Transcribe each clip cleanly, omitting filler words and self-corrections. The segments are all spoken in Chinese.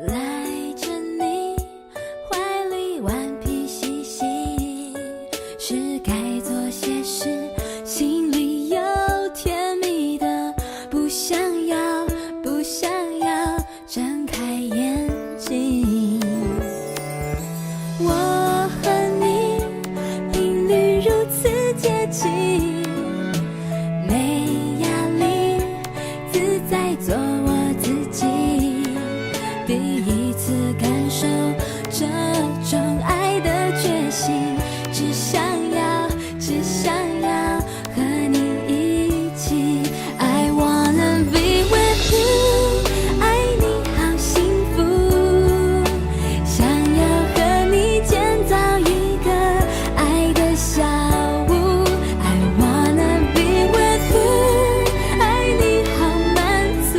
赖着你怀里顽皮嬉戏，是该做些事，心里有甜蜜的，不想要睁开眼睛。我和你频率如此接近，没压力，自在做我自己，第一次感受这种爱的决心，只想要和你一起。 I wanna be with you， 爱你好幸福，想要和你建造一个爱的小屋。 I wanna be with you， 爱你好满足，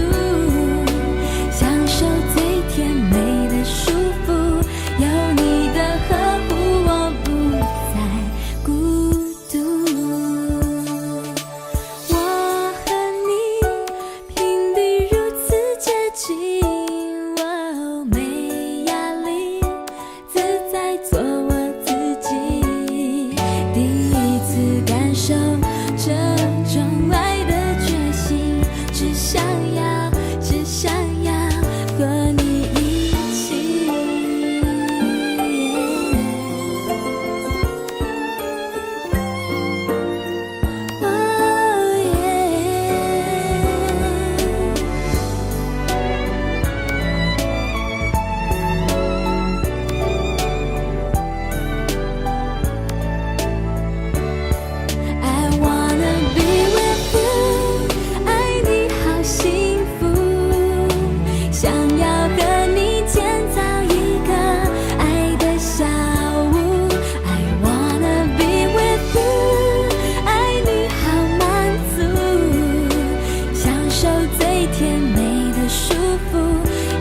享受最甜美的舒服，有你的呵护，我不再孤独。我和你频率如此接近，哦，没压力，自在做我自己，第一次感受这种爱的决心，只想要和你一起。Oh yeah。 I wanna be with you， 爱你好幸福，想要和你建造一个爱的小屋。 I wanna be with you， 爱你好满足，享受最甜美的舒服，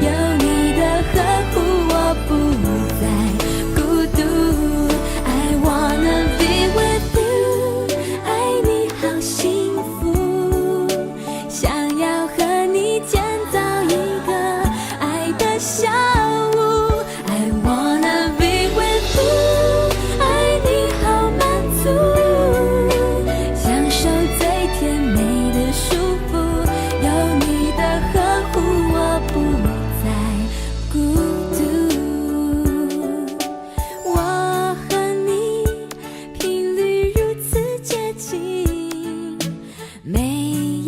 有你的呵护，我不再孤独。 I wanna be with you， 爱你好幸福，想要和你建造一个爱的小屋。 I wanna be with you， 爱你好满足，享受最甜美的舒服，有你的呵护，我不再孤独。我和你频率如此接近，没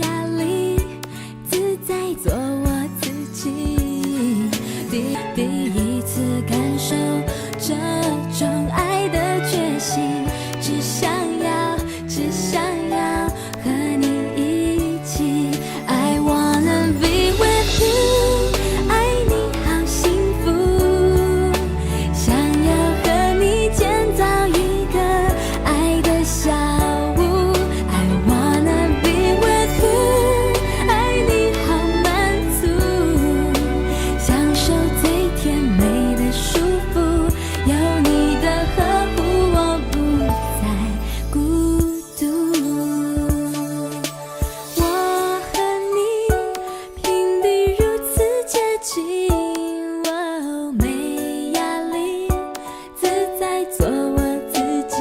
压力，自在做我自己，第一次感受这种爱的决心，只想要和你一起。 I wanna be with you， 爱你好幸福，想要和你建造一个爱的小屋。 I wanna be with you， 爱你好满足，享受最甜美的舒服，有你的呵护，我不再孤独。我和你频率如此接近，哦，没压力，自在做我自己，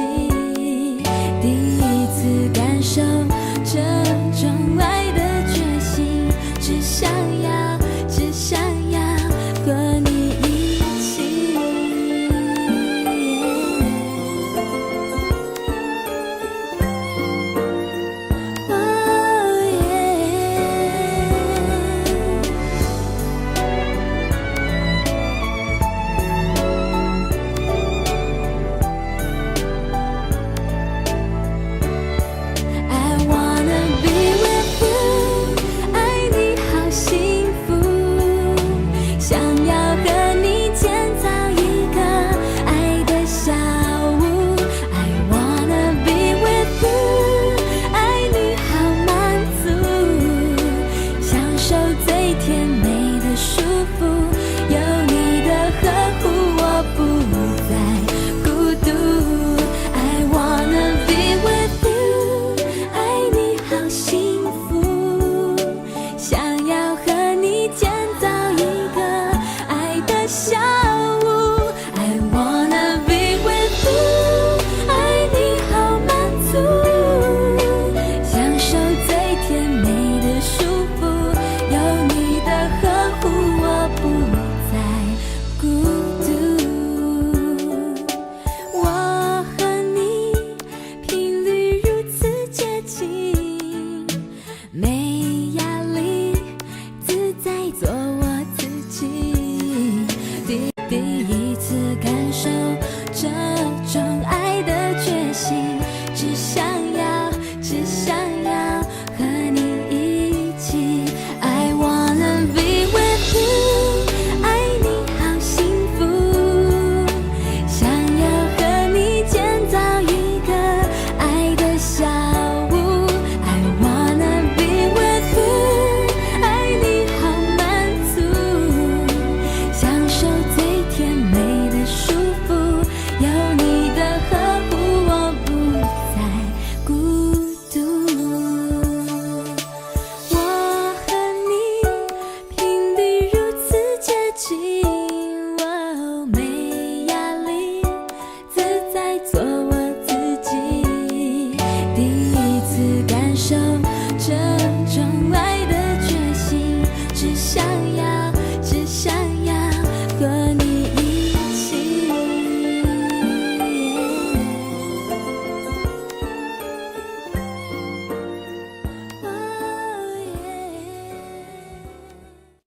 第一次感受这种爱的决心，只想要和你一起。Oh yeah。 I wanna be with you， 爱你好幸福，想要和你建造一个爱的小屋。 I wanna be with you， 爱你好满足，享受最甜美的舒服，有你的呵护，我不再孤独。 I wanna be with you， 爱你好幸福，想要和你建造一个爱的笑。